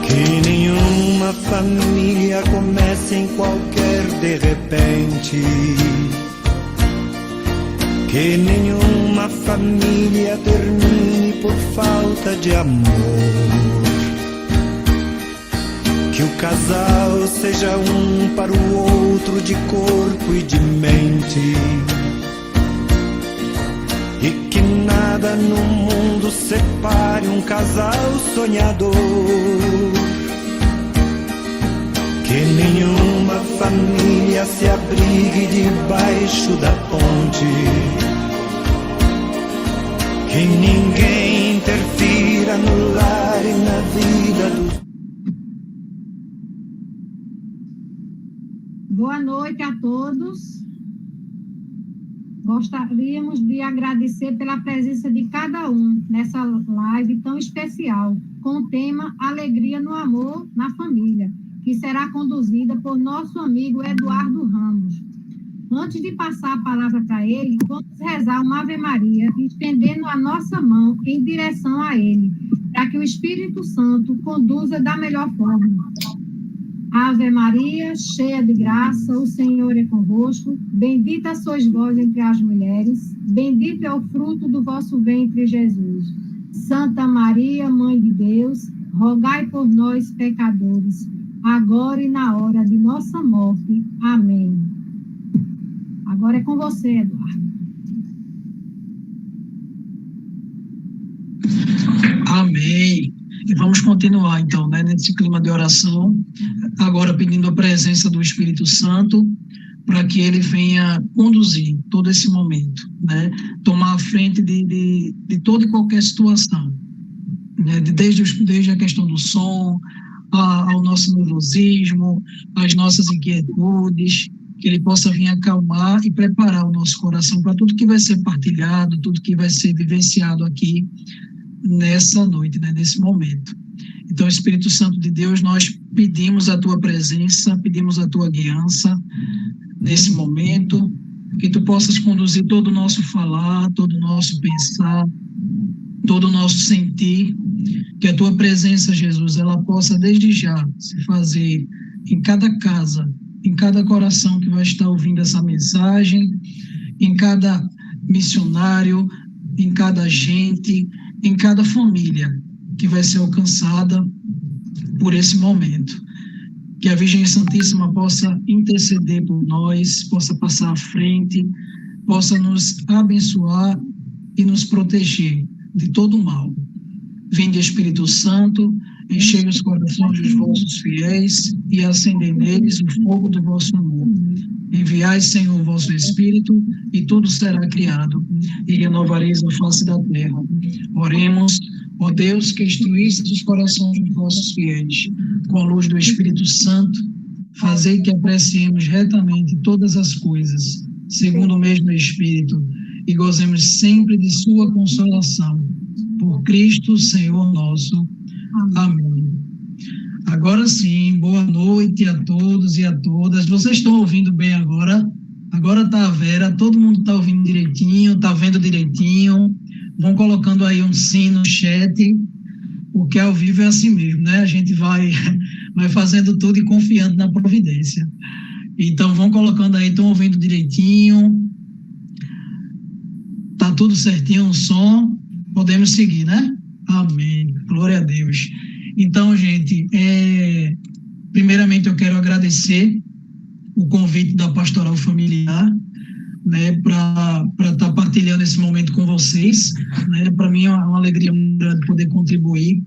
Que nenhuma família comece em qualquer de repente. Que nenhuma família termine por falta de amor. Que o casal seja um para o outro de corpo e de mente. E que nada no mundo separe um casal sonhador. Que nenhuma família se abrigue debaixo da ponte. Que ninguém interfira no lar e na vida dos... Boa noite a todos. Gostaríamos de agradecer pela presença de cada um nessa live tão especial, com o tema Alegria no Amor na Família, que será conduzida por nosso amigo Eduardo Ramos. Antes de passar a palavra para ele, vamos rezar uma Ave Maria, estendendo a nossa mão em direção a ele, para que o Espírito Santo conduza da melhor forma. Ave Maria, cheia de graça, o Senhor é convosco. Bendita sois vós entre as mulheres, bendito é o fruto do vosso ventre, Jesus. Santa Maria, Mãe de Deus, rogai por nós, pecadores, agora e na hora de nossa morte. Amém. Agora é com você, Eduardo. Amém. E vamos continuar, então, né, nesse clima de oração, agora pedindo a presença do Espírito Santo, para que ele venha conduzir todo esse momento, né, tomar a frente de toda e qualquer situação, né, desde a questão do som, ao nosso nervosismo, às nossas inquietudes, que ele possa vir acalmar e preparar o nosso coração para tudo que vai ser partilhado, tudo que vai ser vivenciado aqui, nessa noite, né, nesse momento. Então, Espírito Santo de Deus, nós pedimos a tua presença, pedimos a tua guiança nesse momento, que tu possas conduzir todo o nosso falar, todo o nosso pensar, todo o nosso sentir, que a tua presença, Jesus, ela possa desde já se fazer em cada casa, em cada coração que vai estar ouvindo essa mensagem, em cada missionário, em cada gente, em cada família que vai ser alcançada por esse momento. Que a Virgem Santíssima possa interceder por nós, possa passar à frente, possa nos abençoar e nos proteger de todo o mal. Vinde, Espírito Santo, enchei os corações dos vossos fiéis e acendei neles o fogo do vosso amor. Enviai, Senhor, o vosso Espírito, e tudo será criado, e renovareis a face da terra. Oremos, ó Deus, que instruíste os corações dos vossos fiéis, com a luz do Espírito Santo, fazei que apreciemos retamente todas as coisas, segundo o mesmo Espírito, e gozemos sempre de sua consolação. Por Cristo, Senhor nosso. Amém. Agora sim, boa noite a todos e a todas. Vocês estão ouvindo bem agora? Agora está a Vera, todo mundo está ouvindo direitinho, está vendo direitinho. Vão colocando aí um sim no chat, porque ao vivo é assim mesmo, né? A gente vai fazendo tudo e confiando na providência. Então, vão colocando aí, estão ouvindo direitinho. Está tudo certinho o som. Podemos seguir, né? Amém. Glória a Deus. Então, gente, primeiramente eu quero agradecer o convite da Pastoral Familiar, né, para estar partilhando esse momento com vocês, né? Para mim é uma alegria muito grande poder contribuir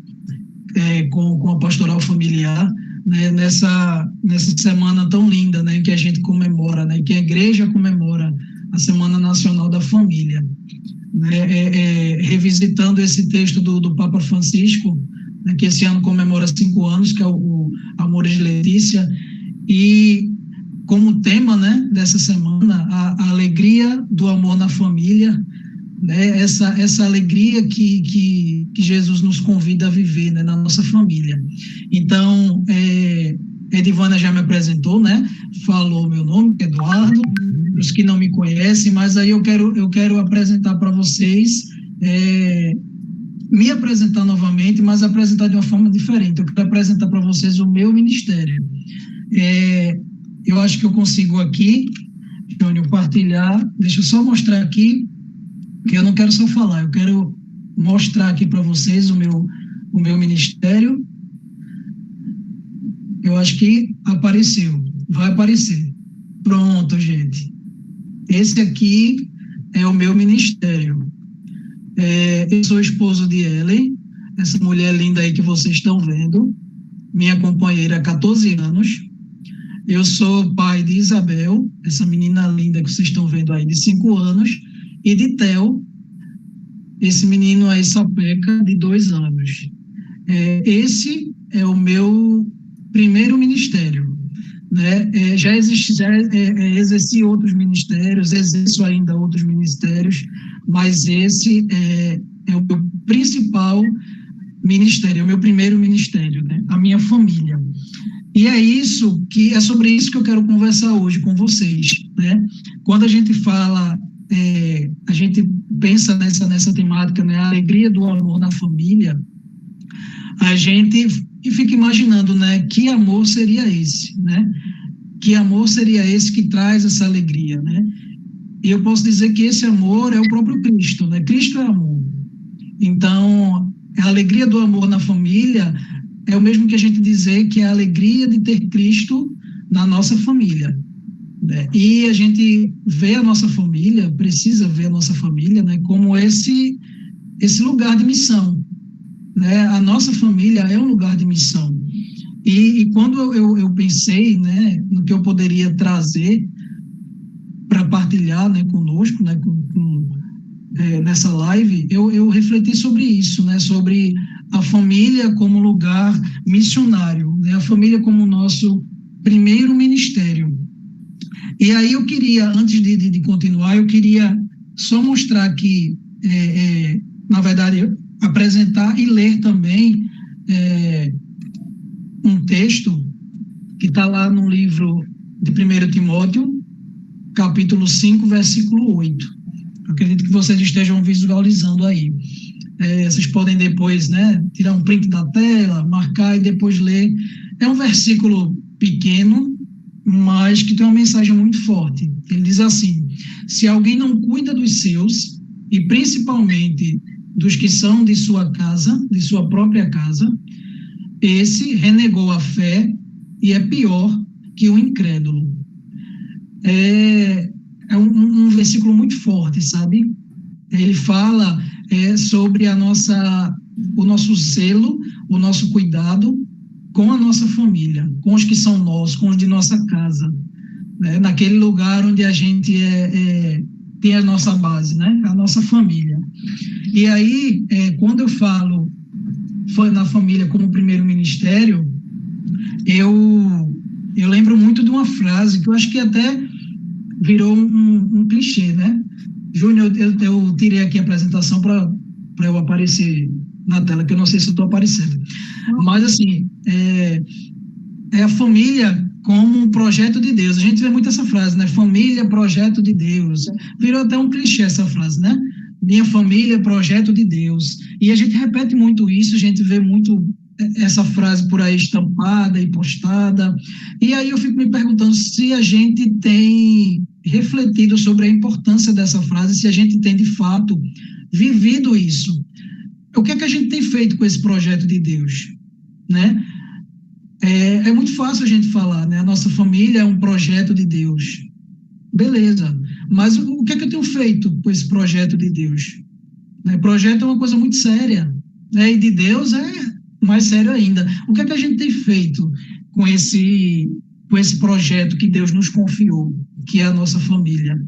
com a Pastoral Familiar, né, nessa semana tão linda, né, que a gente comemora, né, que a Igreja comemora a Semana Nacional da Família, né, revisitando esse texto do Papa Francisco, né, que esse ano comemora 5 anos, que é o Amores de Letícia, e como tema, né, dessa semana, a alegria do amor na família, né, essa alegria que Jesus nos convida a viver, né, na nossa família. Então, Edivana já me apresentou, né, falou meu nome, Eduardo, os que não me conhecem, mas aí eu quero apresentar para vocês me apresentar novamente, mas apresentar de uma forma diferente. Eu quero apresentar para vocês o meu ministério. Eu acho que eu consigo aqui, Júnior, partilhar. Deixa eu só mostrar aqui, que eu não quero só falar, eu quero mostrar aqui para vocês o meu ministério. Eu acho que apareceu, vai aparecer. Pronto, gente. Esse aqui é o meu ministério. Eu sou esposo de Ellen, essa mulher linda aí que vocês estão vendo, minha companheira há 14 anos. Eu sou pai de Isabel, essa menina linda que vocês estão vendo aí, de 5 anos, e de Theo, esse menino aí, Sapeca, de 2 anos. Esse é o meu primeiro ministério, né? Já exerci outros ministérios, exerço ainda outros ministérios, mas esse é o meu principal ministério, é o meu primeiro ministério, né? A minha família. E é sobre isso que eu quero conversar hoje com vocês, né? Quando a gente fala, a gente pensa nessa temática, né? A alegria do amor na família, a gente fica imaginando, né? Que amor seria esse, né? Que amor seria esse que traz essa alegria, né? E eu posso dizer que esse amor é o próprio Cristo, né? Cristo é amor. Então, a alegria do amor na família é o mesmo que a gente dizer que é a alegria de ter Cristo na nossa família, né? E a gente vê a nossa família, precisa ver a nossa família, né, como esse lugar de missão, né? A nossa família é um lugar de missão. E quando eu pensei, né, no que eu poderia trazer para partilhar, né, conosco, né, nessa live, eu refleti sobre isso, né, sobre a família como lugar missionário, né, a família como nosso primeiro ministério. E aí eu queria, antes de continuar, eu queria só mostrar aqui, na verdade, apresentar e ler também um texto que está lá no livro de 1 Timóteo, capítulo 5, versículo 8. Eu acredito que vocês estejam visualizando aí. Vocês podem depois, né, tirar um print da tela, marcar e depois ler. É um versículo pequeno, mas que tem uma mensagem muito forte. Ele diz assim: se alguém não cuida dos seus, e principalmente dos que são de sua casa, de sua própria casa, esse renegou a fé e é pior que o incrédulo. É um versículo muito forte, sabe? Ele fala sobre o nosso zelo, o nosso cuidado com a nossa família, com os que são nossos, com os de nossa casa, né? Naquele lugar onde a gente tem a nossa base, né? A nossa família. E aí, quando eu falo na família como primeiro ministério, eu lembro muito de uma frase que eu acho que até virou um clichê, né? Júnior, eu tirei aqui a apresentação para eu aparecer na tela, que eu não sei se eu estou aparecendo. Mas, assim, é a família como um projeto de Deus. A gente vê muito essa frase, né? Família, projeto de Deus. Virou até um clichê essa frase, né? Minha família, projeto de Deus. E a gente repete muito isso, a gente vê muito essa frase por aí estampada e postada. E aí eu fico me perguntando se a gente tem refletido sobre a importância dessa frase, se a gente tem, de fato, vivido isso. O que é que a gente tem feito com esse projeto de Deus, né? É muito fácil a gente falar, né? A nossa família é um projeto de Deus. Beleza. Mas o que é que eu tenho feito com esse projeto de Deus? Projeto é uma coisa muito séria, né? E de Deus é mais sério ainda. O que é que a gente tem feito com esse projeto que Deus nos confiou, que é a nossa família?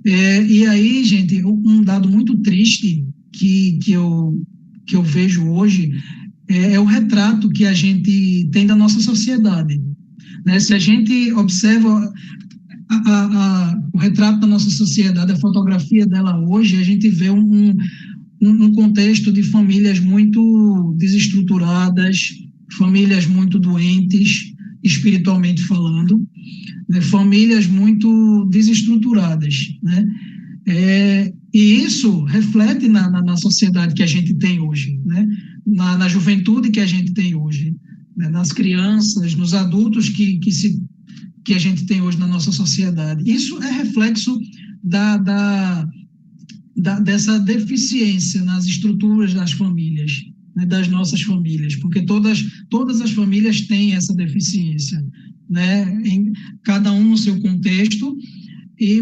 E aí, gente, um dado muito triste que eu vejo hoje é o retrato que a gente tem da nossa sociedade, né? Se a gente observa o retrato da nossa sociedade, a fotografia dela hoje, a gente vê um contexto de famílias muito desestruturadas, famílias muito doentes, espiritualmente falando, né? Famílias muito desestruturadas, né? E isso reflete na sociedade que a gente tem hoje, né? Na juventude que a gente tem hoje, né? Nas crianças, nos adultos que a gente tem hoje na nossa sociedade. Isso é reflexo dessa deficiência nas estruturas das famílias, né? Das nossas famílias, porque todas as famílias têm essa deficiência, né? Cada um no seu contexto,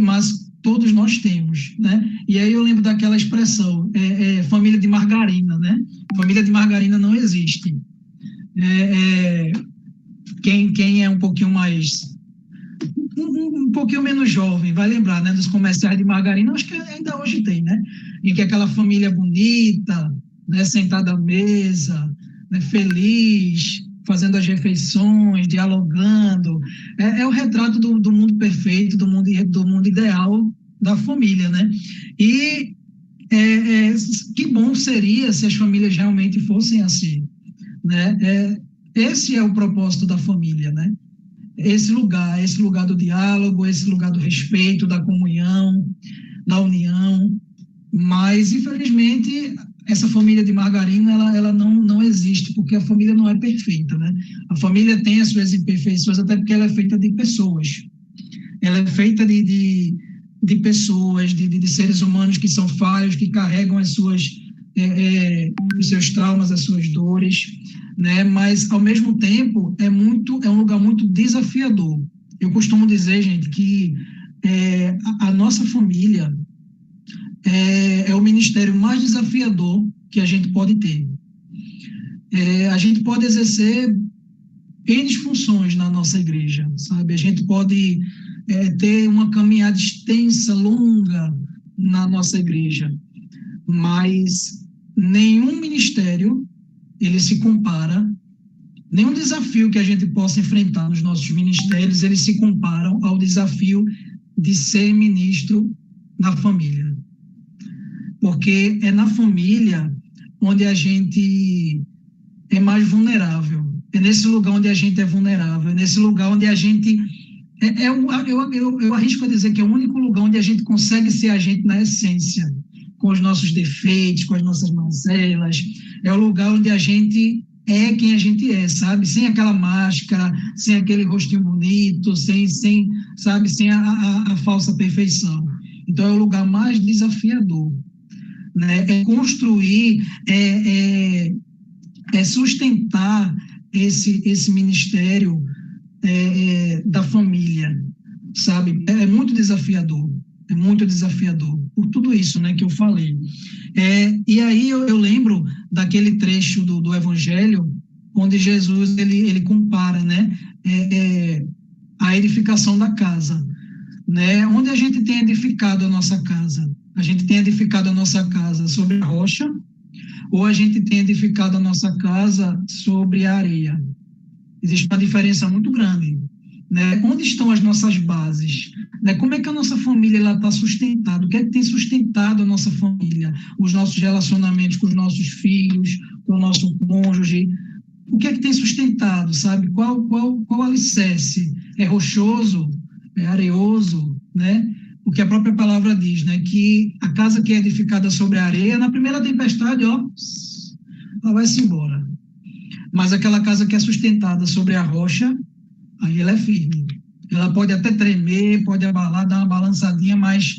mas todos nós temos, né? E aí eu lembro daquela expressão, família de margarina, né? Família de margarina não existe. Quem é um pouquinho um pouquinho menos jovem vai lembrar, né, dos comerciais de margarina, acho que ainda hoje tem, né? Em que aquela família bonita, né, sentada à mesa, né, feliz, fazendo as refeições, dialogando, é o retrato do mundo perfeito, do mundo ideal da família, né? E que bom seria se as famílias realmente fossem assim, né? Esse é o propósito da família, né? Esse lugar do diálogo, esse lugar do respeito, da comunhão, da união, mas infelizmente essa família de margarina, ela não existe, porque a família não é perfeita, né? A família tem as suas imperfeições, até porque ela é feita de pessoas. Ela é feita de pessoas, de seres humanos que são falhos, que carregam os seus traumas, as suas dores, né? Mas, ao mesmo tempo, é um lugar muito desafiador. Eu costumo dizer, gente, que a nossa família é o ministério mais desafiador que a gente pode ter. A gente pode exercer N funções na nossa igreja, sabe? A gente pode ter uma caminhada extensa, longa na nossa igreja, mas nenhum ministério, ele se compara, nenhum desafio que a gente possa enfrentar nos nossos ministérios, eles se comparam ao desafio de ser ministro na família. Porque é na família onde a gente é mais vulnerável. É nesse lugar onde a gente é vulnerável. É nesse lugar onde a gente... Eu arrisco a dizer que é o único lugar onde a gente consegue ser a gente na essência, com os nossos defeitos, com as nossas mazelas. É o lugar onde a gente é quem a gente é, sabe? Sem aquela máscara, sem aquele rostinho bonito, sem a falsa perfeição. Então, é o lugar mais desafiador, né? É construir, sustentar esse ministério da família, sabe? É muito desafiador por tudo isso, né, que eu falei. E aí eu lembro daquele trecho do Evangelho onde Jesus ele compara, né, a edificação da casa, né? Onde a gente tem edificado a nossa casa? A gente tem edificado a nossa casa sobre a rocha ou a gente tem edificado a nossa casa sobre a areia? Existe uma diferença muito grande, né? Onde estão as nossas bases? Né? Como é que a nossa família está sustentada? O que é que tem sustentado a nossa família? Os nossos relacionamentos com os nossos filhos, com o nosso cônjuge? O que é que tem sustentado, sabe? Qual alicerce? É rochoso? É areoso? Né? O que a própria palavra diz, né? Que a casa que é edificada sobre a areia, na primeira tempestade, ela vai-se embora. Mas aquela casa que é sustentada sobre a rocha, aí ela é firme. Ela pode até tremer, pode abalar, dar uma balançadinha, mas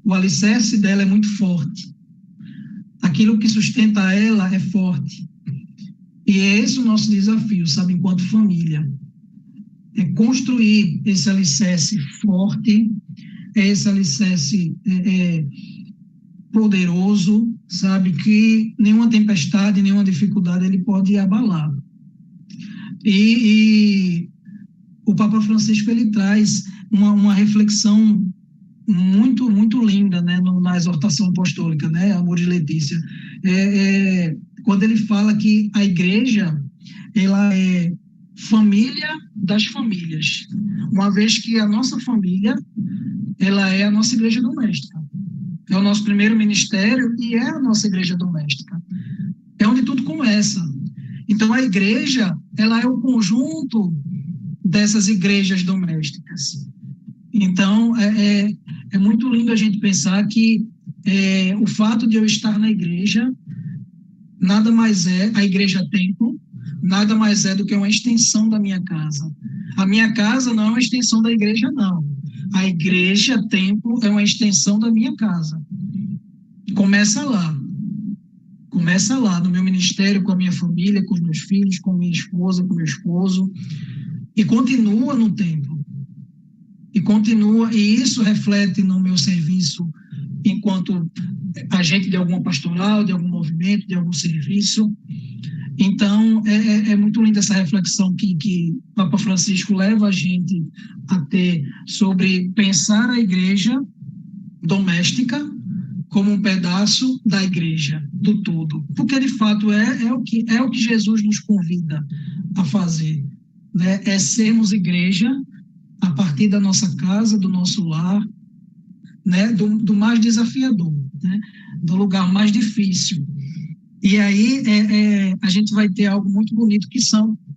o alicerce dela é muito forte. Aquilo que sustenta ela é forte. E é esse o nosso desafio, sabe, enquanto família. É construir esse alicerce forte, esse alicerce poderoso, sabe, que nenhuma tempestade, nenhuma dificuldade ele pode abalar. E o Papa Francisco ele traz uma reflexão muito, muito linda, né, na exortação apostólica, né, Amor e Letícia, quando ele fala que a igreja ela é família das famílias, uma vez que a nossa família ela é a nossa igreja doméstica. É o nosso primeiro ministério e é a nossa igreja doméstica. É onde tudo começa. Então, a igreja, ela é o conjunto dessas igrejas domésticas. Então, é muito lindo a gente pensar que o fato de eu estar na igreja nada mais é, a igreja templo, nada mais é do que uma extensão da minha casa. A minha casa não é uma extensão da igreja, não. A igreja templo é uma extensão da minha casa. Começa lá. Começa lá, no meu ministério, com a minha família, com os meus filhos, com minha esposa, com meu esposo, e continua no templo. E continua, e isso reflete no meu serviço enquanto agente de alguma pastoral, de algum movimento, de algum serviço. Então, é muito linda essa reflexão que Papa Francisco leva a gente a ter sobre pensar a igreja doméstica como um pedaço da igreja, do todo. Porque, de fato, é o que Jesus nos convida a fazer, né? É sermos igreja a partir da nossa casa, do nosso lar, né? Do mais desafiador, né? Do lugar mais difícil. E aí a gente vai ter algo muito bonito,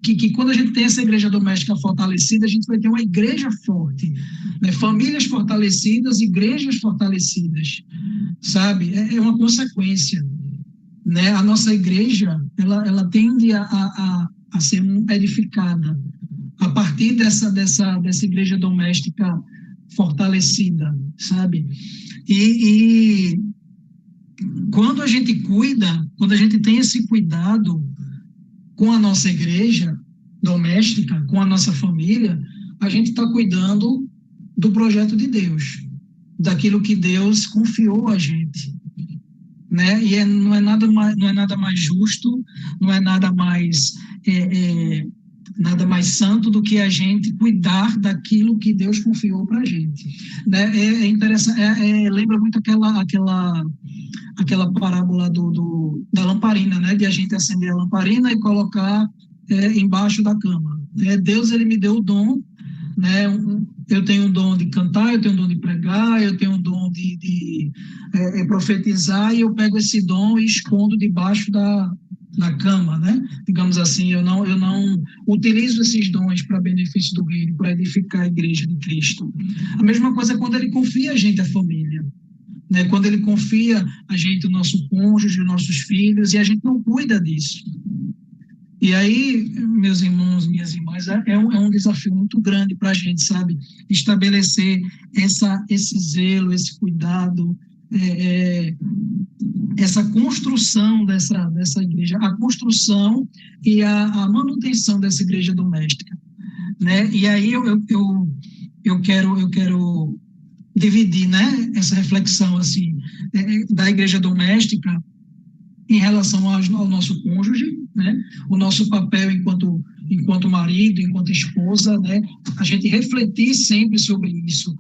que quando a gente tem essa igreja doméstica fortalecida, a gente vai ter uma igreja forte, né? Famílias fortalecidas, igrejas fortalecidas, sabe? É uma consequência, né? A nossa igreja, ela tende a ser edificada a partir dessa igreja doméstica fortalecida, sabe? E quando a gente quando a gente tem esse cuidado com a nossa igreja doméstica, com a nossa família, a gente está cuidando do projeto de Deus, daquilo que Deus confiou a gente, né? E não é nada mais justo, não é nada mais santo do que a gente cuidar daquilo que Deus confiou para a gente, né? É interessante, lembra muito aquela parábola da lamparina, né? De a gente acender a lamparina e colocar embaixo da cama. Deus, ele me deu o dom, né? Eu tenho o dom de cantar, eu tenho o dom de pregar, eu tenho o dom de profetizar, e eu pego esse dom e escondo debaixo da cama, né? Digamos assim, eu não utilizo esses dons para benefício do reino, para edificar a igreja de Cristo. A mesma coisa é quando ele confia a gente a família, né? Quando ele confia a gente o nosso cônjuge, os nossos filhos, e a gente não cuida disso. E aí, meus irmãos, minhas irmãs, é um desafio muito grande para a gente, sabe? Estabelecer esse zelo, esse cuidado, essa construção dessa igreja, a construção e a manutenção dessa igreja doméstica, né? E aí eu quero dividir, né, essa reflexão assim, da igreja doméstica em relação ao nosso cônjuge, né? O nosso papel enquanto marido, enquanto esposa, né? A gente refletir sempre sobre isso.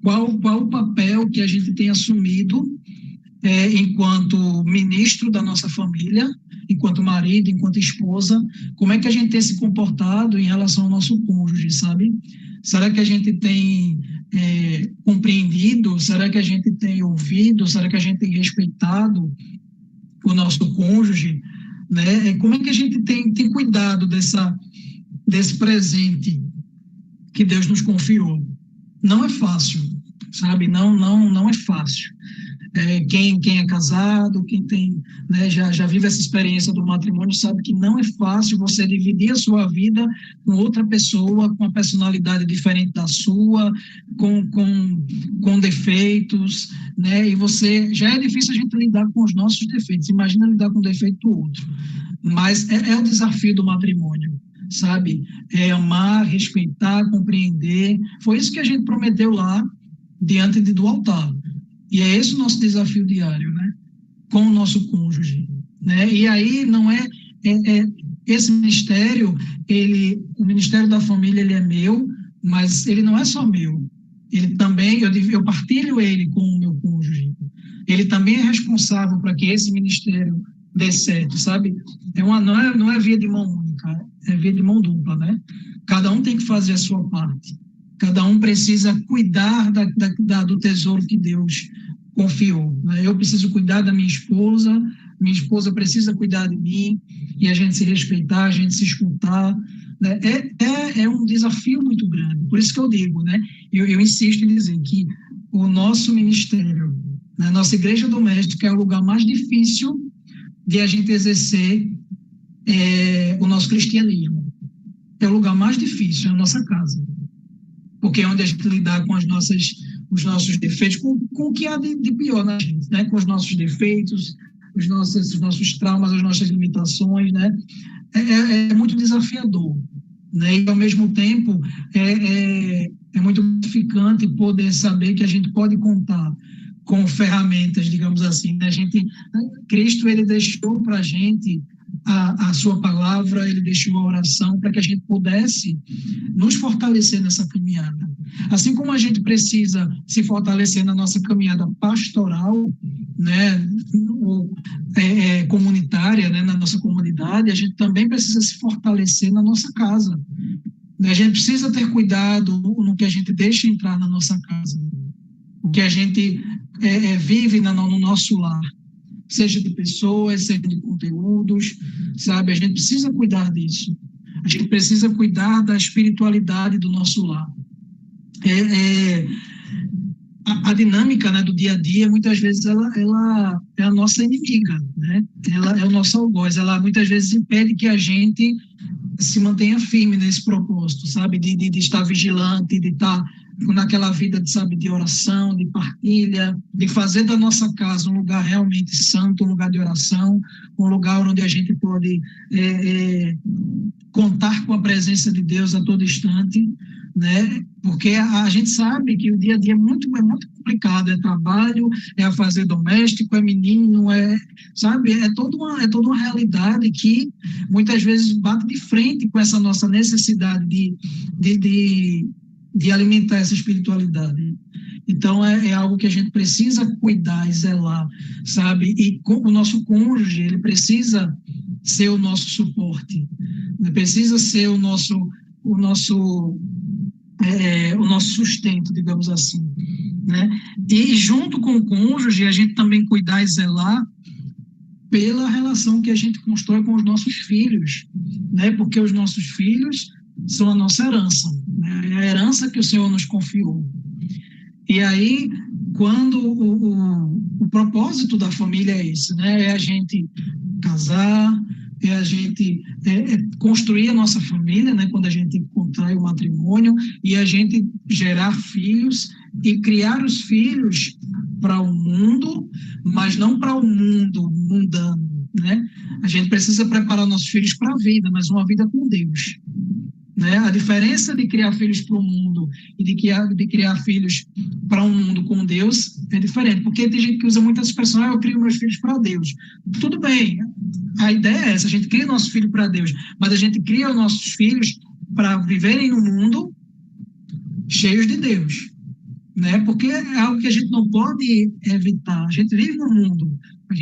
Qual o papel que a gente tem assumido enquanto ministro da nossa família, enquanto marido, enquanto esposa, como é que a gente tem se comportado em relação ao nosso cônjuge, sabe? Será que a gente tem compreendido? Será que a gente tem ouvido? Será que a gente tem respeitado o nosso cônjuge, né? Como é que a gente tem cuidado desse presente que Deus nos confiou? Não é fácil, sabe? Não é fácil. Quem é casado, quem tem, né, já vive essa experiência do matrimônio, sabe que não é fácil você dividir a sua vida com outra pessoa, com uma personalidade diferente da sua, com defeitos, né? E já é difícil a gente lidar com os nossos defeitos, imagina lidar com o defeito do outro. Mas é o desafio do matrimônio, sabe? É amar, respeitar, compreender. Foi isso que a gente prometeu lá diante do altar. E é esse o nosso desafio diário, né? Com o nosso cônjuge, né? E aí não esse ministério, o Ministério da Família, ele é meu, mas ele não é só meu. Ele também, eu partilho ele com o meu cônjuge. Ele também é responsável para que esse ministério dê certo, sabe? Não é via de mão única, é via de mão dupla, né? Cada um tem que fazer a sua parte. Cada um precisa cuidar do tesouro que Deus confiou, né? Eu preciso cuidar da minha esposa precisa cuidar de mim, e a gente se respeitar, a gente se escutar, né? É um desafio muito grande. Por isso que eu digo, né? Eu insisto em dizer que o nosso ministério, A nossa igreja doméstica é o lugar mais difícil de a gente exercer o nosso cristianismo. É o lugar mais difícil, é a nossa casa. Porque é onde a gente lidar com os nossos defeitos, com o que há de pior na gente, né? Com os nossos defeitos, os nossos traumas, as nossas limitações, né? É muito desafiador, né? E, ao mesmo tempo, é muito gratificante poder saber que a gente pode contar com ferramentas, digamos assim, né? Cristo, ele deixou para a gente a sua palavra, ele deixou a oração para que a gente pudesse nos fortalecer nessa caminhada. Assim como a gente precisa se fortalecer na nossa caminhada pastoral, né, comunitária, né, na nossa comunidade, a gente também precisa se fortalecer na nossa casa. A gente precisa ter cuidado no que a gente deixa entrar na nossa casa, o que a gente vive no nosso lar, seja de pessoas, seja de conteúdos, sabe? A gente precisa cuidar disso. A gente precisa cuidar da espiritualidade do nosso lar. A dinâmica, né, do dia a dia, muitas vezes, ela é a nossa inimiga, né? Ela é o nosso algoz. Ela, muitas vezes, impede que a gente se mantenha firme nesse propósito, sabe? De estar vigilante, de estar naquela vida, sabe, de oração, de partilha, de fazer da nossa casa um lugar realmente santo, um lugar de oração, um lugar onde a gente pode contar com a presença de Deus a todo instante, né? Porque a gente sabe que o dia a dia é muito complicado, é trabalho, é a fazer doméstico, é menino, sabe? É toda uma realidade que muitas vezes bate de frente com essa nossa necessidade de alimentar essa espiritualidade. Então, é algo que a gente precisa cuidar e zelar, sabe? E o nosso cônjuge, ele precisa ser o nosso suporte, precisa ser o nosso sustento, digamos assim, né? E junto com o cônjuge, a gente também cuidar e zelar pela relação que a gente constrói com os nossos filhos, né? Porque os nossos filhos são a nossa herança, né? É a herança que o Senhor nos confiou. E aí, quando o propósito da família é esse, né? É a gente casar, é a gente construir a nossa família, né? Quando a gente contrai o matrimônio, e a gente gerar filhos e criar os filhos para o mundo, mas não para o mundo mundano, né? A gente precisa preparar nossos filhos para a vida, mas uma vida com Deus, né? A diferença de criar filhos para o mundo e de criar filhos para um mundo com Deus é diferente, porque tem gente que usa muitas expressões, eu crio meus filhos para Deus. Tudo bem, a ideia é essa, a gente cria nossos filhos para Deus, mas a gente cria os nossos filhos para viverem no mundo cheios de Deus, né? Porque é algo que a gente não pode evitar. A gente vive no mundo, a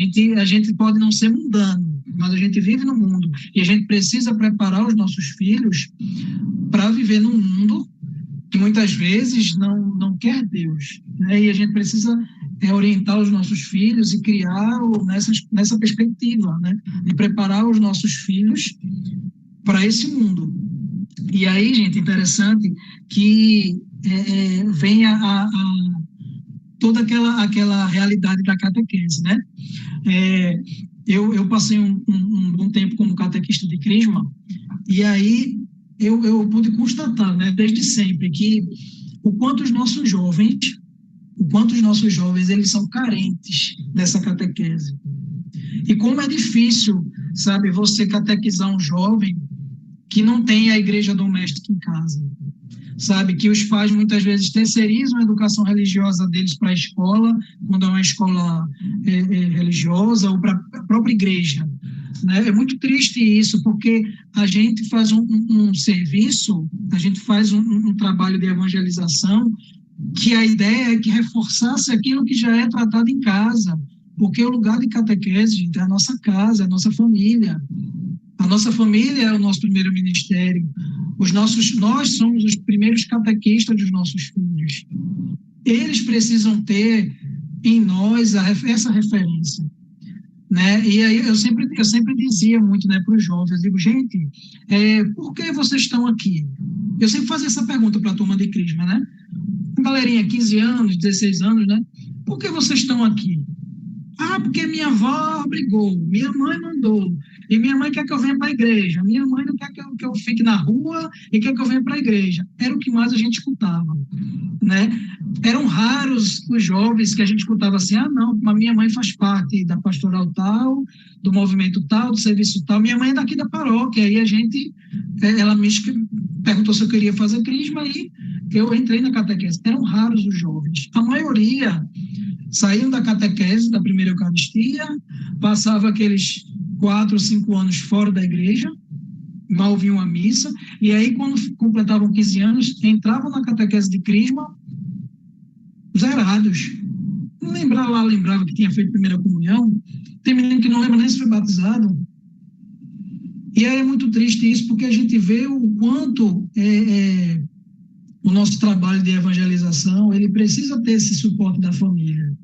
gente pode não ser mundano, mas a gente vive no mundo e a gente precisa preparar os nossos filhos para viver num mundo que muitas vezes não quer Deus, né? E a gente precisa orientar os nossos filhos e criar nessa perspectiva, né? De preparar os nossos filhos para esse mundo. E aí, gente, interessante que vem toda aquela realidade da catequese, né? Eu passei um bom tempo como catequista de Crisma, e aí eu pude constatar, né, desde sempre, que o quanto os nossos jovens eles são carentes dessa catequese. E como é difícil, sabe, você catequizar um jovem que não tem a igreja doméstica em casa, sabe, que os pais muitas vezes terceirizam a educação religiosa deles para a escola, quando é uma escola religiosa, ou para a própria igreja, né? É muito triste isso, porque a gente faz um serviço, a gente faz um trabalho de evangelização, que a ideia é que reforçasse aquilo que já é tratado em casa, porque o lugar de catequese, gente, é a nossa casa, é a nossa família. A nossa família é o nosso primeiro ministério. Nós somos os primeiros catequistas dos nossos filhos. Eles precisam ter em nós essa referência, né? E aí eu sempre dizia muito, né, para os jovens, eu digo, gente, por que vocês estão aqui? Eu sempre fazia essa pergunta para a turma de Crisma, né? Galerinha, 15 anos, 16 anos, né? Por que vocês estão aqui? Ah, porque minha avó brigou, minha mãe mandou, e minha mãe quer que eu venha para a igreja, minha mãe não quer que eu fique na rua e quer que eu venha para a igreja. Era o que mais a gente escutava, né? Eram raros os jovens que a gente escutava assim, ah, não, a minha mãe faz parte da pastoral tal, do movimento tal, do serviço tal, minha mãe é daqui da paróquia, aí a gente, ela me perguntou se eu queria fazer crisma, aí eu entrei na catequese. Eram raros os jovens. A maioria saíam da catequese, da primeira Eucaristia, passava aqueles 4 ou 5 anos fora da igreja, mal vinham a missa, e aí, quando completavam 15 anos, entravam na catequese de crisma, zerados. Não lembrava que tinha feito primeira comunhão, tem menino que não lembra nem se foi batizado. E aí é muito triste isso, porque a gente vê o quanto o nosso trabalho de evangelização, ele precisa ter esse suporte da família,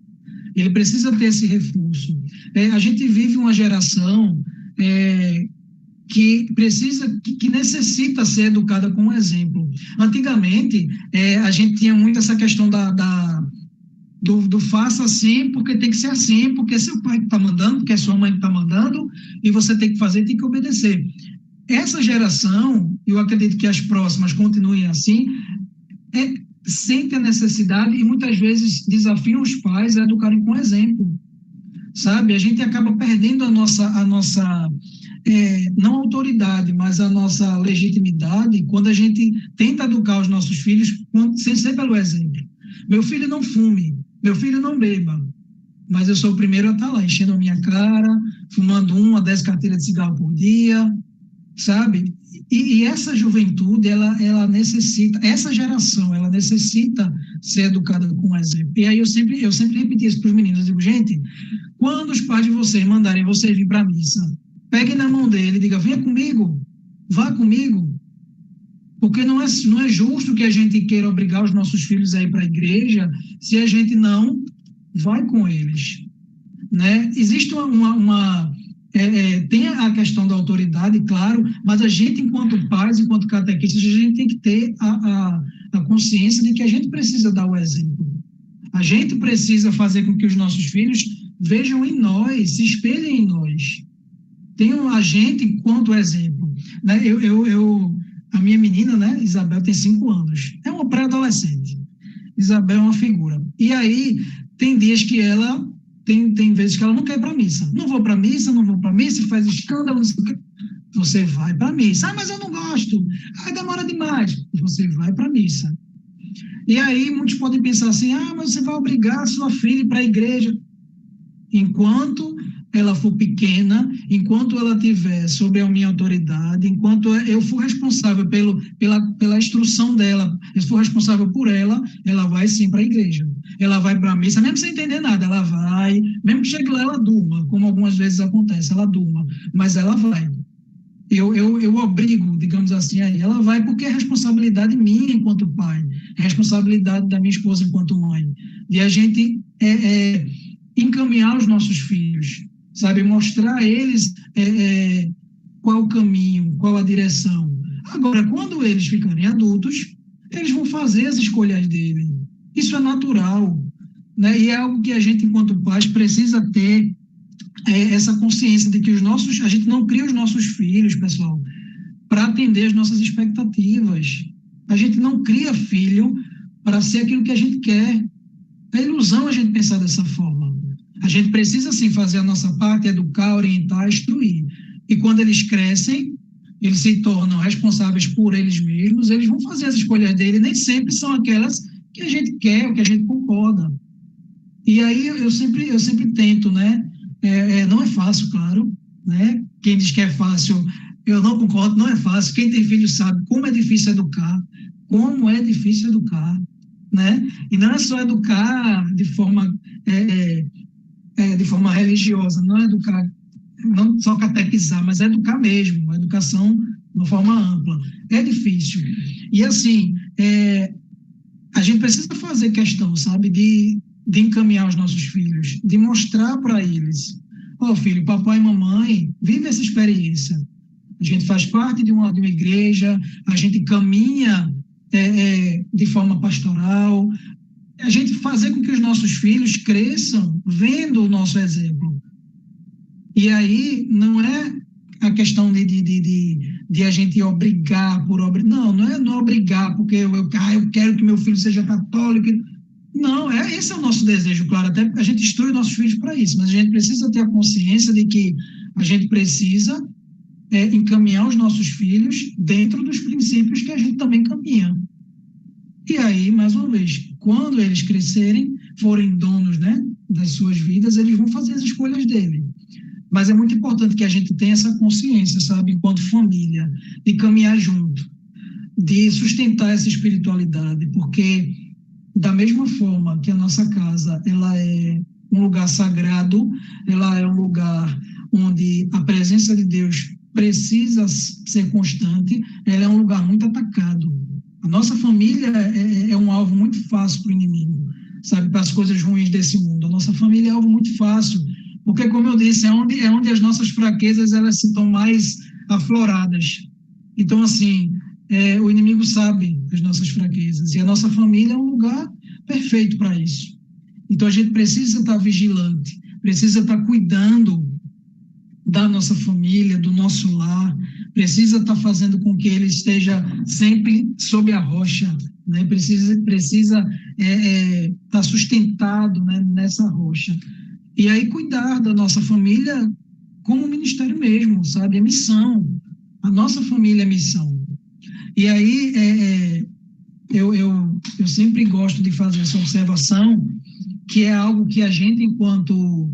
ele precisa ter esse reforço. A gente vive uma geração que necessita ser educada com um exemplo. Antigamente, a gente tinha muito essa questão do faça assim, porque tem que ser assim, porque é seu pai que está mandando, porque é sua mãe que está mandando, e você tem que fazer, tem que obedecer. Essa geração, eu acredito que as próximas continuem assim, sente a necessidade e muitas vezes desafiam os pais a educarem com exemplo, sabe? A gente acaba perdendo a nossa não autoridade, mas a nossa legitimidade quando a gente tenta educar os nossos filhos sem ser pelo exemplo. Meu filho não fume, meu filho não beba, mas eu sou o primeiro a estar lá, enchendo a minha cara, fumando 1 a 10 carteiras de cigarro por dia, sabe? E essa juventude, ela necessita, essa geração, ela necessita ser educada com exemplo. E aí eu sempre repeti isso para os meninos, eu digo, gente, quando os pais de vocês mandarem vocês vir para a missa, peguem na mão dele e digam, venha comigo, vá comigo, porque não é justo que a gente queira obrigar os nossos filhos a ir para a igreja se a gente não vai com eles, né? Existe tem a questão da autoridade, claro, mas a gente, enquanto pais, enquanto catequistas, a gente tem que ter a consciência de que a gente precisa dar o exemplo. A gente precisa fazer com que os nossos filhos vejam em nós, se espelhem em nós. Tenham a gente enquanto exemplo. Né? A minha menina, né, Isabel, tem 5 anos. É uma pré-adolescente. Isabel é uma figura. E aí, tem dias que ela... Tem vezes que ela não quer ir para a missa. Não vou para a missa, faz escândalo, não sei o quê. Você vai para a missa. Ah, mas eu não gosto. Ah, demora demais. Você vai para a missa. E aí muitos podem pensar assim, ah, mas você vai obrigar a sua filha a ir para a igreja. Enquanto ela for pequena, enquanto ela estiver sob a minha autoridade, enquanto eu for responsável pela instrução dela, eu for responsável por ela vai sim para a igreja. Ela vai para a missa, mesmo sem entender nada, ela vai, mesmo que chegue lá, ela durma, como algumas vezes acontece, ela durma, mas ela vai. Eu obrigo, digamos assim, aí ela vai porque é responsabilidade minha enquanto pai, é responsabilidade da minha esposa enquanto mãe, de a gente encaminhar os nossos filhos, sabe, mostrar a eles qual o caminho, qual a direção. Agora, quando eles ficarem adultos, eles vão fazer as escolhas dele. Isso é natural, né? E é algo que a gente, enquanto pais, precisa ter essa consciência de que a gente não cria os nossos filhos, pessoal, para atender as nossas expectativas. A gente não cria filho para ser aquilo que a gente quer. É ilusão a gente pensar dessa forma. A gente precisa, sim, fazer a nossa parte, educar, orientar, instruir. E quando eles crescem, eles se tornam responsáveis por eles mesmos, eles vão fazer as escolhas dele, nem sempre são aquelas que a gente quer, ou que a gente concorda. E aí eu sempre tento, né? Não é fácil, claro, né? Quem diz que é fácil, eu não concordo, não é fácil. Quem tem filho sabe como é difícil educar, né? E não é só educar de forma religiosa, não é educar, não só catequizar, mas é educar mesmo, a educação de uma forma ampla. É difícil. E assim, a gente precisa fazer questão, sabe, de encaminhar os nossos filhos, de mostrar para eles, filho, papai e mamãe, vive essa experiência. A gente faz parte de uma igreja, a gente caminha de forma pastoral, a gente fazer com que os nossos filhos cresçam vendo o nosso exemplo. E aí não é a questão de a gente obrigar por obrigar. Não é obrigar porque eu quero que meu filho seja católico. Não, esse é o nosso desejo, claro. Até a gente instrui nossos filhos para isso, mas a gente precisa ter a consciência de que a gente precisa encaminhar os nossos filhos dentro dos princípios que a gente também caminha. E aí, mais uma vez, quando eles crescerem, forem donos, né, das suas vidas, eles vão fazer as escolhas dele. Mas é muito importante que a gente tenha essa consciência, sabe, enquanto família, de caminhar junto, de sustentar essa espiritualidade, porque da mesma forma que a nossa casa, ela é um lugar sagrado, ela é um lugar onde a presença de Deus precisa ser constante, ela é um lugar muito atacado. A nossa família é um alvo muito fácil para o inimigo, sabe, para as coisas ruins desse mundo. A nossa família é alvo muito fácil, porque, como eu disse, é onde as nossas fraquezas elas estão mais afloradas. Então, assim, o inimigo sabe as nossas fraquezas, e a nossa família é um lugar perfeito para isso. Então, a gente precisa estar vigilante, precisa estar cuidando da nossa família, do nosso lar, precisa estar fazendo com que ele esteja sempre sob a rocha, né? Precisa estar sustentado, né, nessa rocha. E aí cuidar da nossa família como ministério mesmo, sabe? É missão. A nossa família é missão. E aí eu sempre gosto de fazer essa observação, que é algo que a gente enquanto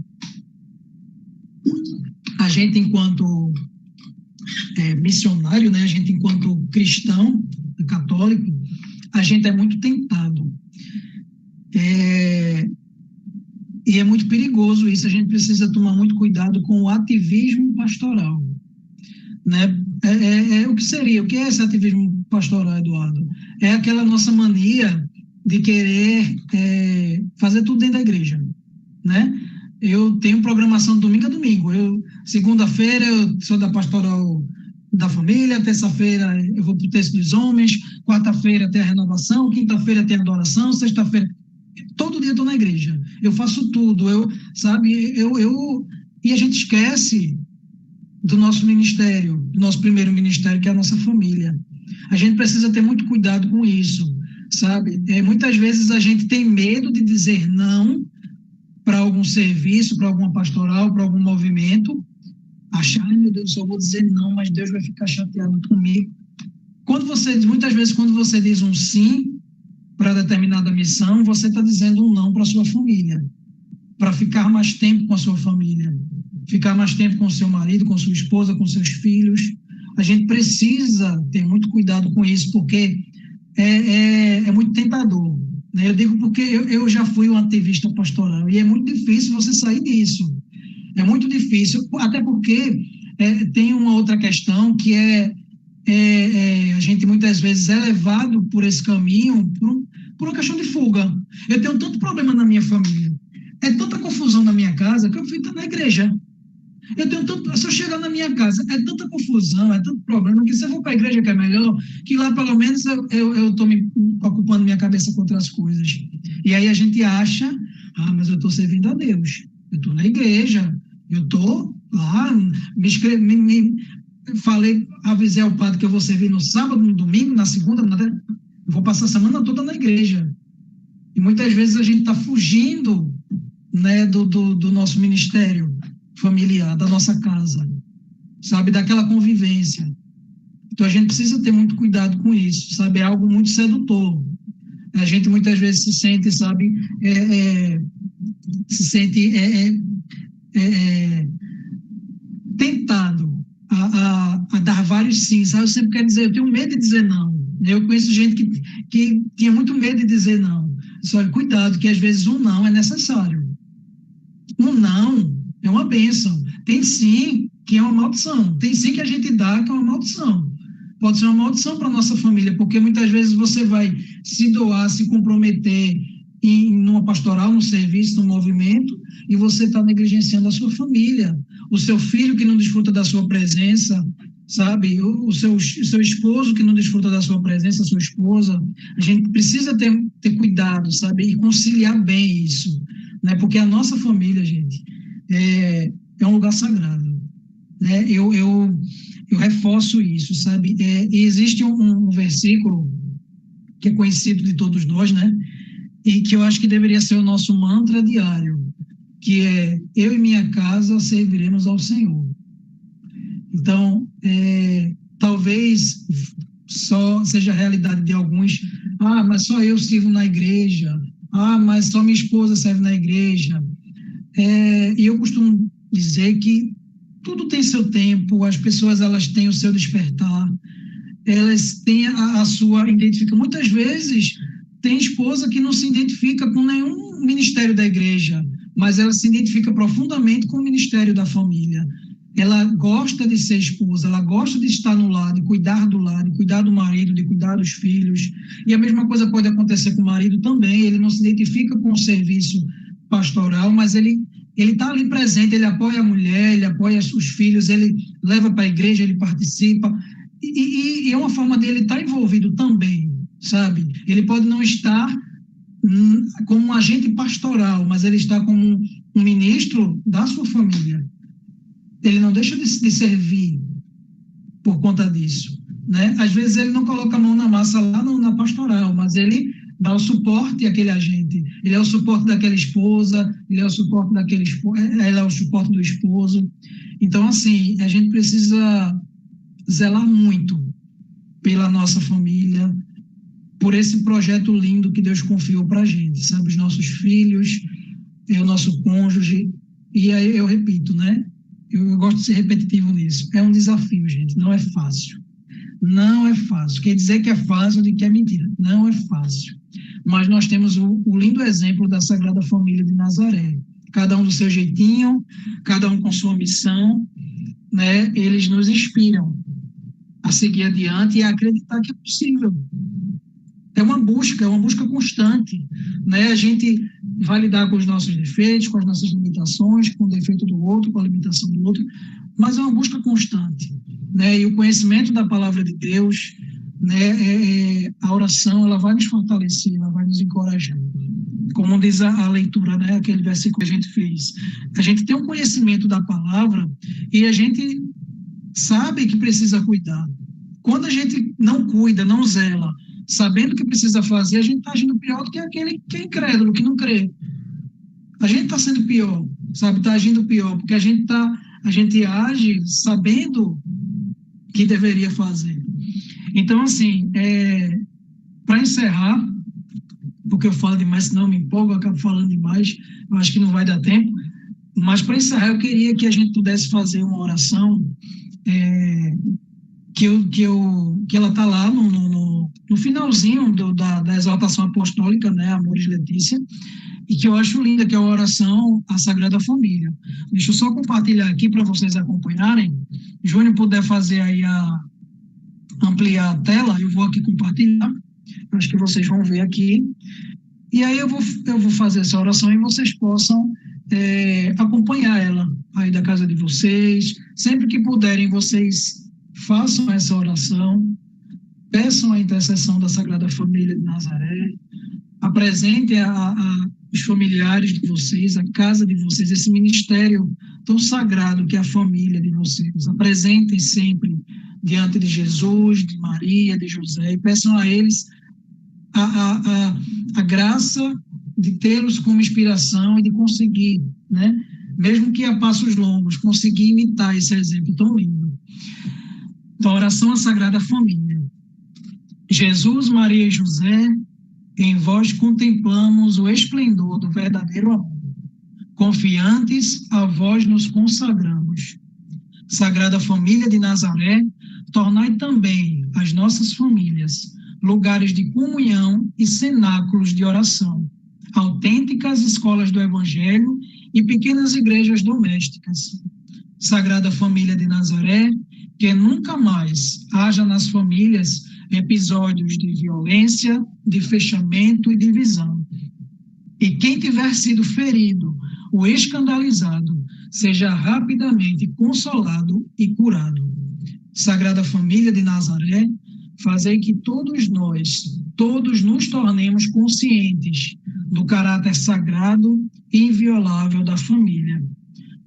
missionário, né? A gente enquanto cristão, católico, a gente é muito tentado. E é muito perigoso isso, a gente precisa tomar muito cuidado com o ativismo pastoral, né? O que seria? O que é esse ativismo pastoral, Eduardo? É aquela nossa mania de querer fazer tudo dentro da igreja, né? Eu tenho programação de domingo a domingo. Segunda-feira eu sou da pastoral da família, terça-feira eu vou para o texto dos homens, quarta-feira tem a renovação, quinta-feira tem a adoração, sexta-feira... Todo dia eu estou na igreja, eu faço tudo, e a gente esquece do nosso ministério, do nosso primeiro ministério, que é a nossa família. A gente precisa ter muito cuidado com isso, sabe? Muitas vezes a gente tem medo de dizer não para algum serviço, para alguma pastoral, para algum movimento, achar, ai meu Deus, só vou dizer não, mas Deus vai ficar chateado comigo. Muitas vezes, quando você diz um sim para determinada missão, você está dizendo um não para a sua família, para ficar mais tempo com a sua família, ficar mais tempo com o seu marido, com sua esposa, com seus filhos. A gente precisa ter muito cuidado com isso, porque é muito tentador, né? Eu digo porque eu já fui um ativista pastoral, e é muito difícil você sair disso. É muito difícil, até porque tem uma outra questão que a gente muitas vezes é levado por esse caminho por uma questão de fuga. Eu tenho tanto problema na minha família, tanta confusão na minha casa, que eu fui estar na igreja. Se eu chegar na minha casa, tanta confusão, tanto problema, que se eu vou para a igreja, que é melhor, que lá pelo menos eu estou me ocupando minha cabeça com outras coisas. E aí a gente acha, mas eu estou servindo a Deus, eu estou na igreja, eu estou lá, avisei ao padre que eu vou servir no sábado, no domingo, na segunda, eu vou passar a semana toda na igreja. E muitas vezes a gente está fugindo, né, do nosso ministério familiar, da nossa casa, sabe, daquela convivência. Então a gente precisa ter muito cuidado com isso, sabe, é algo muito sedutor. A gente muitas vezes se sente, sabe, tentado a dar vários sims. Eu sempre quero dizer, eu tenho medo de dizer não. Eu conheço gente que tinha muito medo de dizer não. Só cuidado, que às vezes um não é necessário. Um não é uma bênção. Tem sim que é uma maldição. Tem sim que a gente dá que é uma maldição. Pode ser uma maldição para a nossa família, porque muitas vezes você vai se doar, se comprometer numa pastoral, num serviço, num movimento, e você está negligenciando a sua família. O seu filho que não desfruta da sua presença, sabe? O seu esposo que não desfruta da sua presença, a sua esposa, a gente precisa ter cuidado, sabe? E conciliar bem isso, né? Porque a nossa família, gente, é um lugar sagrado, né? Eu reforço isso, sabe? E existe um versículo que é conhecido de todos nós, né? E que eu acho que deveria ser o nosso mantra diário, que é: eu e minha casa serviremos ao Senhor. Então, talvez só seja a realidade de alguns: mas só eu sirvo na igreja, mas só minha esposa serve na igreja. E eu costumo dizer que tudo tem seu tempo, as pessoas elas têm o seu despertar, elas têm a sua identificação. Muitas vezes tem esposa que não se identifica com nenhum ministério da igreja, mas ela se identifica profundamente com o ministério da família. Ela gosta de ser esposa, ela gosta de estar no lar, de cuidar do lar, de cuidar do marido, de cuidar dos filhos. E a mesma coisa pode acontecer com o marido também. Ele não se identifica com o serviço pastoral, mas ele está ali presente, ele apoia a mulher, ele apoia os filhos, ele leva para a igreja, ele participa. E é uma forma dele estar envolvido também, sabe? Ele pode não estar como um agente pastoral, mas ele está como um ministro da sua família. Ele não deixa de servir por conta disso, né? Às vezes ele não coloca a mão na massa lá na pastoral, mas ele dá o suporte àquele agente. Ele é o suporte daquela esposa, ele é o suporte ele é o suporte do esposo. Então, assim, a gente precisa zelar muito pela nossa família, por esse projeto lindo que Deus confiou para a gente, sabe? Os nossos filhos, o nosso cônjuge. E aí eu repito, né? Eu gosto de ser repetitivo nisso. É um desafio, gente. Não é fácil. Não é fácil. Quer dizer que é fácil de que é mentira. Não é fácil. Mas nós temos o lindo exemplo da Sagrada Família de Nazaré. Cada um do seu jeitinho, cada um com sua missão, né? Eles nos inspiram a seguir adiante e a acreditar que é possível. É uma busca constante, né? A gente vai lidar com os nossos defeitos, com as nossas limitações, com o defeito do outro, com a limitação do outro, mas é uma busca constante, né? E o conhecimento da palavra de Deus, né? A oração, ela vai nos fortalecer, ela vai nos encorajar. Como diz a leitura, né? Aquele versículo que a gente fez. A gente tem um conhecimento da palavra e a gente sabe que precisa cuidar. Quando a gente não cuida, não zela, sabendo o que precisa fazer, a gente está agindo pior do que aquele que é incrédulo, que não crê. A gente está sendo pior, sabe? Está agindo pior, porque a gente age sabendo que deveria fazer. Então, assim, para encerrar, porque eu falo demais, senão eu me empolgo, eu acabo falando demais, eu acho que não vai dar tempo, mas para encerrar, eu queria que a gente pudesse fazer uma oração que ela está lá no finalzinho da exaltação apostólica, né, Amoris Letícia, e que eu acho linda, que é a oração à Sagrada Família. Deixa eu só compartilhar aqui para vocês acompanharem. Júnior, puder fazer aí ampliar a tela, eu vou aqui compartilhar, acho que vocês vão ver aqui, e aí eu vou fazer essa oração e vocês possam acompanhar ela aí da casa de vocês. Sempre que puderem, vocês façam essa oração, peçam a intercessão da Sagrada Família de Nazaré, apresentem os familiares de vocês, a casa de vocês, esse ministério tão sagrado que é a família de vocês. Apresentem sempre diante de Jesus, de Maria, de José, e peçam a eles a graça de tê-los como inspiração e de conseguir, né, mesmo que a passos longos, conseguir imitar esse exemplo tão lindo. Então, oração à Sagrada Família. Jesus, Maria e José, em vós contemplamos o esplendor do verdadeiro amor. Confiantes, a vós nos consagramos. Sagrada Família de Nazaré, tornai também as nossas famílias lugares de comunhão e cenáculos de oração, autênticas escolas do Evangelho e pequenas igrejas domésticas. Sagrada Família de Nazaré, que nunca mais haja nas famílias episódios de violência, de fechamento e divisão. E quem tiver sido ferido ou escandalizado, seja rapidamente consolado e curado. Sagrada Família de Nazaré, fazei que todos nos tornemos conscientes do caráter sagrado e inviolável da família,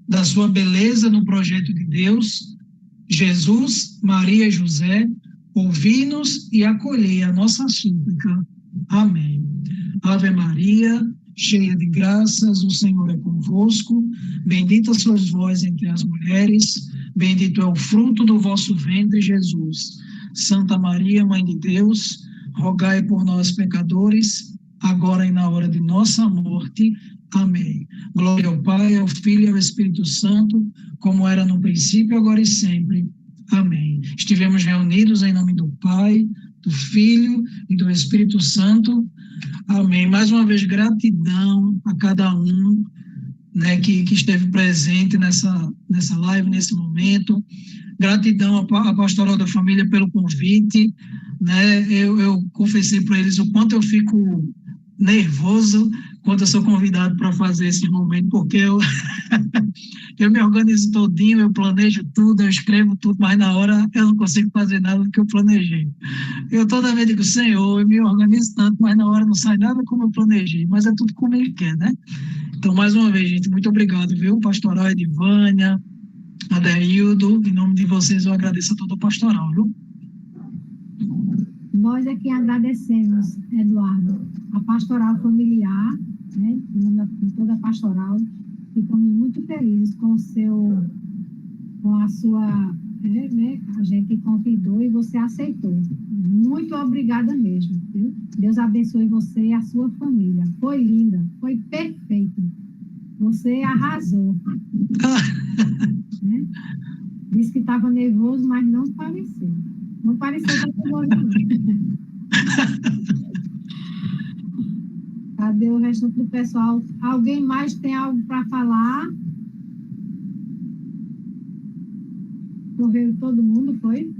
da sua beleza no projeto de Deus. Jesus, Maria e José, ouvi-nos e acolhei a nossa súplica. Amém. Ave Maria, cheia de graças, o Senhor é convosco. Bendita sois vós entre as mulheres, bendito é o fruto do vosso ventre, Jesus. Santa Maria, Mãe de Deus, rogai por nós, pecadores, agora e na hora de nossa morte. Amém. Glória ao Pai, ao Filho e ao Espírito Santo, como era no princípio, agora e sempre. Amém. Estivemos reunidos em nome do Pai, do Filho e do Espírito Santo. Amém. Mais uma vez, gratidão a cada um, né, que esteve presente nessa live, nesse momento. Gratidão à Pastoral da Família pelo convite, né? Eu confessei para eles o quanto eu fico nervoso quando eu sou convidado para fazer esse momento, porque eu me organizo todinho, eu planejo tudo, eu escrevo tudo, mas na hora eu não consigo fazer nada do que eu planejei. Eu toda vez digo, Senhor, eu me organizo tanto, mas na hora não sai nada como eu planejei, mas é tudo como Ele quer, né? Então, mais uma vez, gente, muito obrigado, viu? Pastoral Edivânia, Adeildo, em nome de vocês eu agradeço a todo o pastoral, viu? Nós é que agradecemos, Eduardo, a pastoral familiar, né, em nome de toda a pastoral. Ficamos muito felizes com a sua, né, a gente convidou e você aceitou. Muito obrigada mesmo, viu? Deus abençoe você e a sua família. Foi linda, foi perfeito. Você arrasou. Né? Disse que estava nervoso, mas não pareceu. Não pareceu nervoso, não. Cadê o resto do pessoal? Alguém mais tem algo para falar? Correu todo mundo, foi?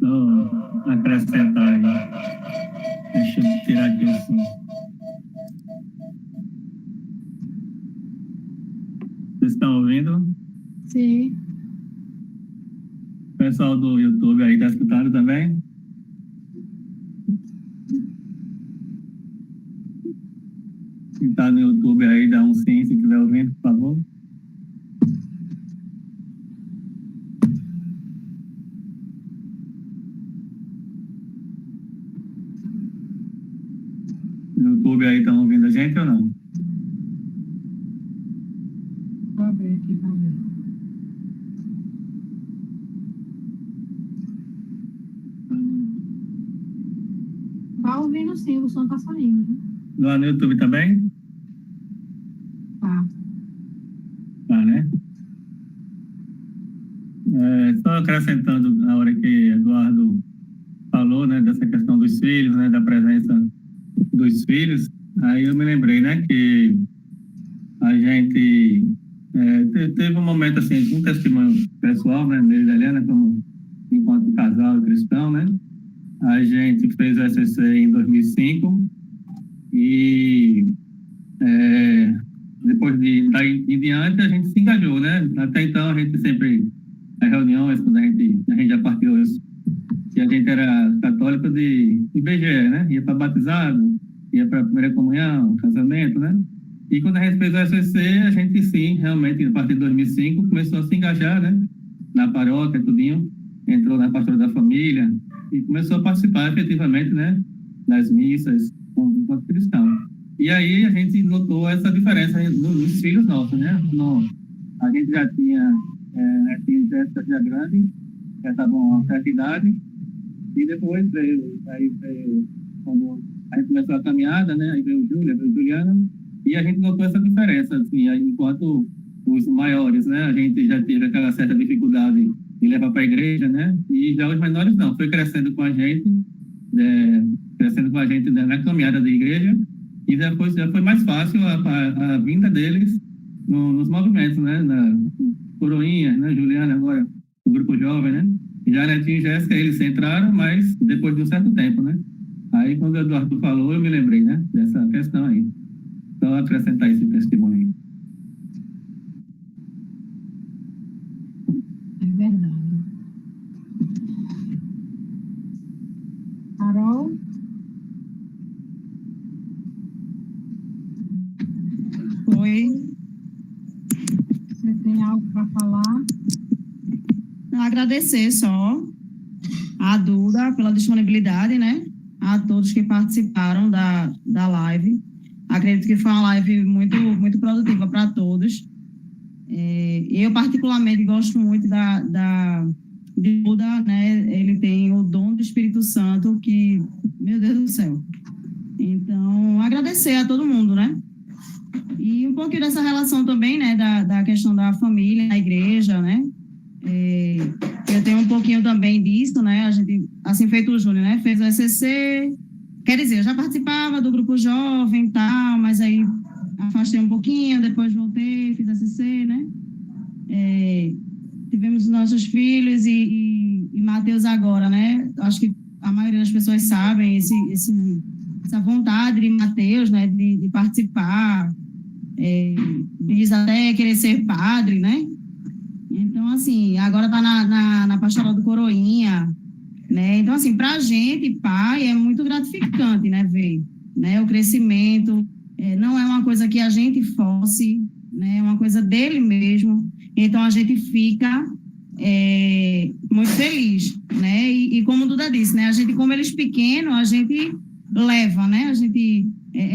Não, acrescentar aí. Deixa eu tirar aqui assim. Vocês estão ouvindo? Sim. O pessoal do YouTube aí está escutando também? Quem está no YouTube aí, dá um sim se estiver ouvindo, por favor. No YouTube aí estão ouvindo a gente ou não? Vou ver aqui, vou ver. Tá ouvindo sim, o som tá saindo. Né? Lá no YouTube também? Tá. Tá, né? Só acrescentando na hora que Eduardo falou, né, dessa questão dos filhos, né, da presença dos filhos, aí eu me lembrei, né, que a gente teve um momento, assim, um testemunho pessoal, né, meu e da Helena, como enquanto casal cristão, né, a gente fez o SCC em 2005 e depois daí em diante a gente se engajou, né, até então a gente sempre, as reuniões, quando a gente já partiu isso, que a gente era católico de IBGE, né, ia para batizado, ia para a primeira comunhão, casamento, né, e quando a gente fez o SCC, a gente sim, realmente, a partir de 2005, começou a se engajar, né, na paróquia, tudinho, entrou na pastoral da família e começou a participar efetivamente, né, das missas enquanto cristão. E aí a gente notou essa diferença nos filhos nossos, né, a gente já tinha Jéssica já grande, já estava uma certa idade, e depois veio quando a gente começou a caminhada, né, aí veio Júlia, veio Juliana, e a gente notou essa diferença, assim, aí, enquanto os maiores, né, a gente já teve aquela certa dificuldade de levar para a igreja, né, e já os menores não, foi crescendo com a gente, né, na caminhada da igreja, e depois já foi mais fácil a vinda deles nos movimentos, né, na Coroinha, né, Juliana agora, o grupo jovem, né, e já Netinho e Jéssica, eles entraram, mas depois de um certo tempo, né. Aí quando o Eduardo falou, eu me lembrei, né, dessa questão aí. só acrescentar esse testemunho. É verdade. Carol? Oi. Você tem algo para falar? Agradecer só a Duda pela disponibilidade, né? A todos que participaram da live. Acredito que foi uma live muito, muito produtiva para todos. Eu, particularmente, gosto muito de Duda, né? Ele tem o dom do Espírito Santo que, meu Deus do céu. Então, agradecer a todo mundo, né? E um pouquinho dessa relação também, né? Da questão da família, da igreja, né? Eu tenho um pouquinho também disso, né? A gente, assim feito o Júnior, né? Fez o ECC, quer dizer, eu já participava do grupo jovem e tal, mas aí afastei um pouquinho, depois voltei, fiz ECC, né? Tivemos nossos filhos e Mateus agora, né? Acho que a maioria das pessoas sabem essa vontade de Mateus, né? De participar, diz até querer ser padre, né? Então, assim, agora está na pastoral do Coroinha, né? Então, assim, para a gente, pai, é muito gratificante, né, ver, né, o crescimento. Não é uma coisa que a gente force, né, é uma coisa dele mesmo. Então, a gente fica muito feliz, né? E como o Duda disse, né, a gente, como eles pequenos, a gente leva, né? A gente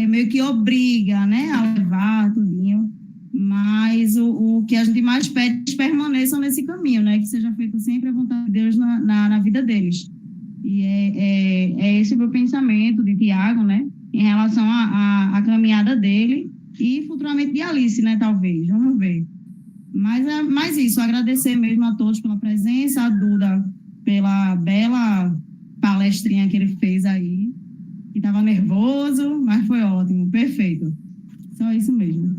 meio que obriga, né, a levar tudinho. Mas o que a gente mais pede é que eles permaneçam nesse caminho, né? Que seja feita sempre a vontade de Deus na vida deles. E é esse o meu pensamento de Tiago, né? Em relação à caminhada dele e futuramente de Alice, né? Talvez, vamos ver. Mas é mais isso, agradecer mesmo a todos pela presença, a Duda pela bela palestrinha que ele fez aí, que estava nervoso, mas foi ótimo, perfeito. Só isso mesmo.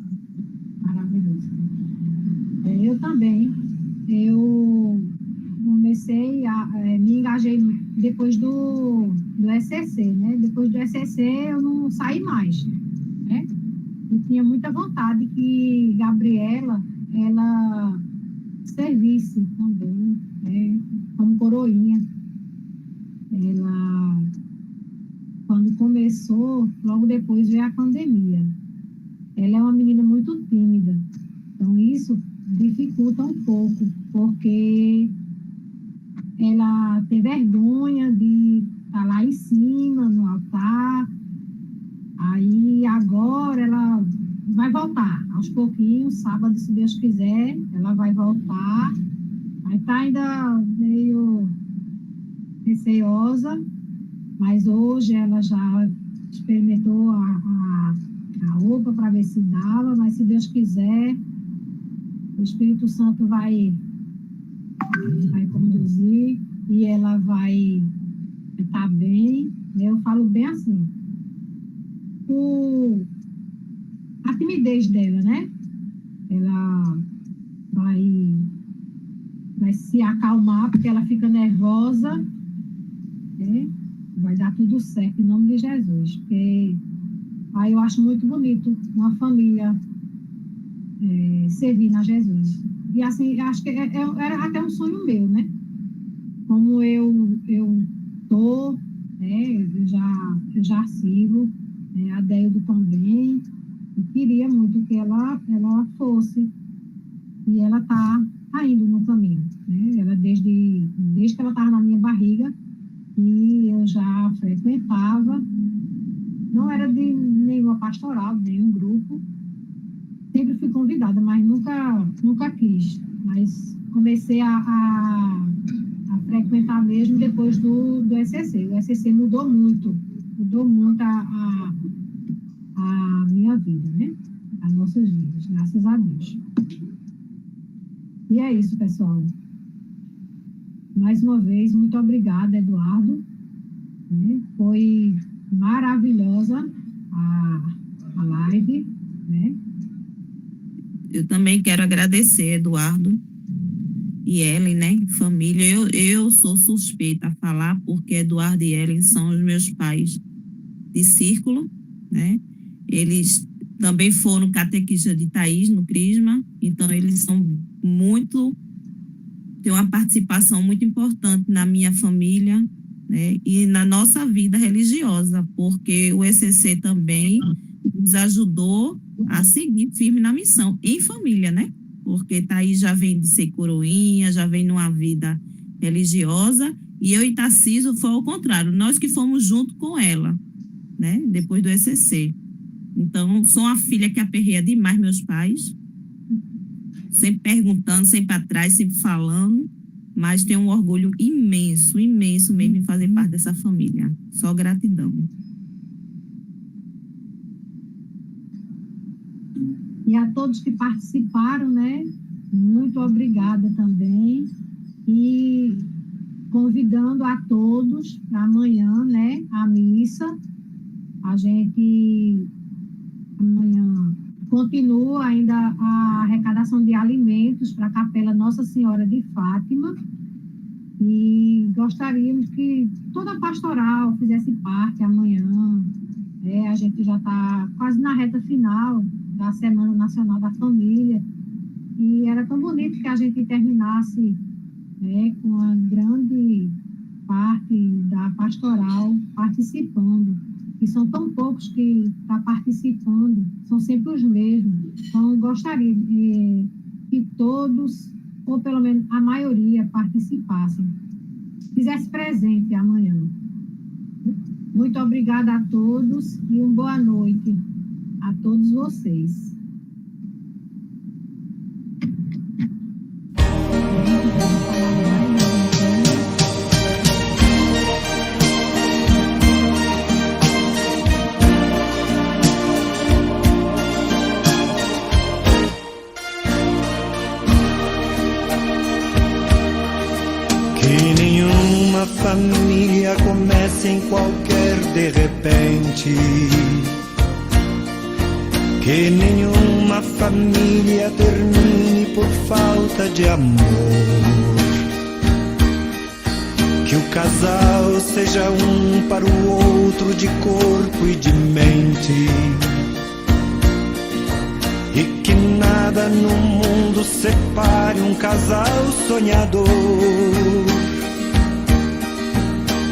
Maravilhoso. Eu também. Eu comecei me engajei depois do ECC, né? Depois do ECC eu não saí mais, né? Eu tinha muita vontade que Gabriela, ela servisse também, né? Como coroinha. Ela, quando começou, logo depois veio a pandemia. Ela é uma menina muito tímida, então isso dificulta um pouco, porque ela tem vergonha de estar lá em cima, no altar. Aí agora ela vai voltar, aos pouquinhos, sábado, se Deus quiser, ela vai voltar. Aí está ainda meio receosa, mas hoje ela já experimentou a UPA para ver se dava, mas se Deus quiser, o Espírito Santo vai conduzir e ela vai estar bem. Eu falo bem assim. A timidez dela, né? Ela vai se acalmar, porque ela fica nervosa, né? Vai dar tudo certo, em nome de Jesus. Porque aí eu acho muito bonito uma família servir a Jesus. E assim, acho que era até um sonho meu, né? Como eu tô, né? Eu já sirvo, né? A Deildo também. Eu queria muito que ela fosse. E ela está indo no caminho, né? Ela desde que ela estava na minha barriga, e eu já frequentava. Não era de nenhuma pastoral, de nenhum grupo. Sempre fui convidada, mas nunca quis. Mas comecei a frequentar mesmo depois do ECC. O ECC mudou muito a minha vida, né? As nossas vidas, graças a Deus. E é isso, pessoal. Mais uma vez, muito obrigada, Eduardo. Foi maravilhosa a live, né? Eu também quero agradecer, Eduardo e Ellen, né? Família, eu sou suspeita a falar, porque Eduardo e Ellen são os meus pais de círculo, né? Eles também foram catequistas de Thaís no Crisma, então eles têm uma participação muito importante na minha família, né, e na nossa vida religiosa, porque o ECC também nos ajudou a seguir firme na missão, em família, né? Porque Thaís já vem de ser coroinha, já vem numa vida religiosa, e eu e Tarcísio foi ao contrário, nós que fomos junto com ela, né? Depois do ECC. Então, sou uma filha que aperreia demais meus pais, sempre perguntando, sempre atrás, sempre falando, mas tenho um orgulho imenso, imenso mesmo em fazer parte dessa família. Só gratidão. E a todos que participaram, né? Muito obrigada também. E convidando a todos para amanhã, né? A missa. A gente amanhã continua ainda a arrecadação de alimentos para a Capela Nossa Senhora de Fátima. E gostaríamos que toda a pastoral fizesse parte amanhã. A gente já está quase na reta final da Semana Nacional da Família, e era tão bonito que a gente terminasse, né, com a grande parte da pastoral participando, e são tão poucos que estão participando, são sempre os mesmos. Então, gostaria que todos, ou pelo menos a maioria, participassem, fizesse presente amanhã. Muito obrigada a todos e uma boa noite a todos vocês. Que nenhuma família comece em qualquer de repente. Que nenhuma família termine por falta de amor. Que o casal seja um para o outro de corpo e de mente. E que nada no mundo separe um casal sonhador.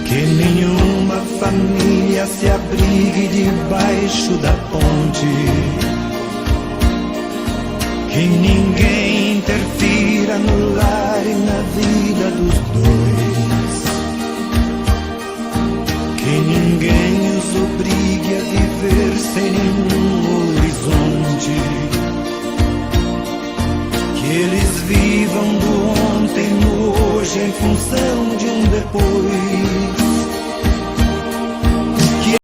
Que nenhuma família se abrigue debaixo da ponte. Que ninguém interfira no lar e na vida dos dois. Que ninguém os obrigue a viver sem nenhum horizonte. Que eles vivam do ontem no hoje em função de um depois.